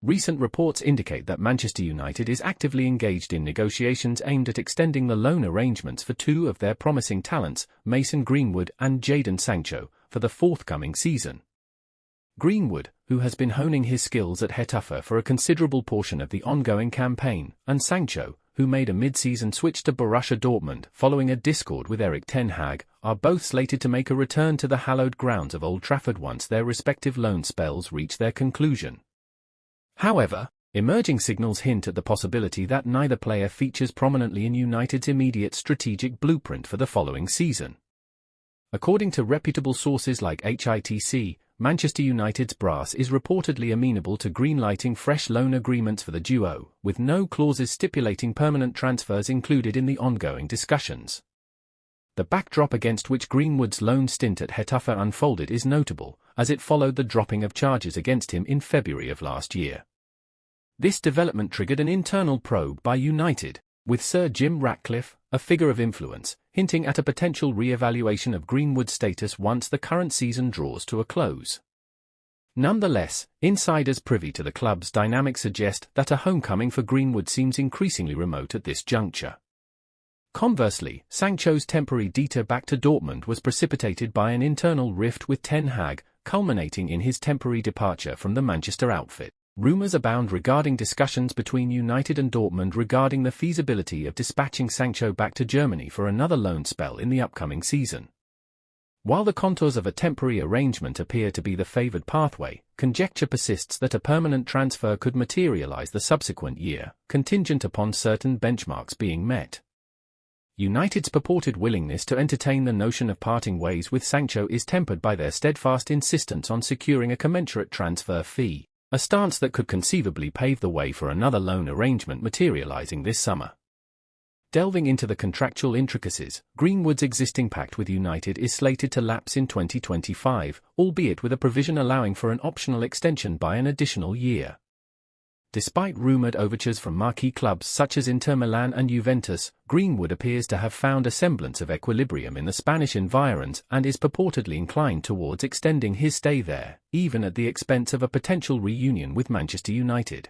Recent reports indicate that Manchester United is actively engaged in negotiations aimed at extending the loan arrangements for two of their promising talents, Mason Greenwood and Jadon Sancho, for the forthcoming season. Greenwood, who has been honing his skills at Getafe for a considerable portion of the ongoing campaign, and Sancho, who made a mid-season switch to Borussia Dortmund following a discord with Ten Hag, are both slated to make a return to the hallowed grounds of Old Trafford once their respective loan spells reach their conclusion. However, emerging signals hint at the possibility that neither player features prominently in United's immediate strategic blueprint for the following season. According to reputable sources like HITC, Manchester United's brass is reportedly amenable to greenlighting fresh loan agreements for the duo, with no clauses stipulating permanent transfers included in the ongoing discussions. The backdrop against which Greenwood's loan stint at Getafe unfolded is notable, as it followed the dropping of charges against him in February of last year. This development triggered an internal probe by United, with Sir Jim Ratcliffe, a figure of influence, hinting at a potential re-evaluation of Greenwood's status once the current season draws to a close. Nonetheless, insiders privy to the club's dynamics suggest that a homecoming for Greenwood seems increasingly remote at this juncture. Conversely, Sancho's temporary detour back to Dortmund was precipitated by an internal rift with Ten Hag, culminating in his temporary departure from the Manchester outfit. Rumours abound regarding discussions between United and Dortmund regarding the feasibility of dispatching Sancho back to Germany for another loan spell in the upcoming season. While the contours of a temporary arrangement appear to be the favoured pathway, conjecture persists that a permanent transfer could materialise the subsequent year, contingent upon certain benchmarks being met. United's purported willingness to entertain the notion of parting ways with Sancho is tempered by their steadfast insistence on securing a commensurate transfer fee, a stance that could conceivably pave the way for another loan arrangement materializing this summer. Delving into the contractual intricacies, Greenwood's existing pact with United is slated to lapse in 2025, albeit with a provision allowing for an optional extension by an additional year. Despite rumored overtures from marquee clubs such as Inter Milan and Juventus, Greenwood appears to have found a semblance of equilibrium in the Spanish environs and is purportedly inclined towards extending his stay there, even at the expense of a potential reunion with Manchester United.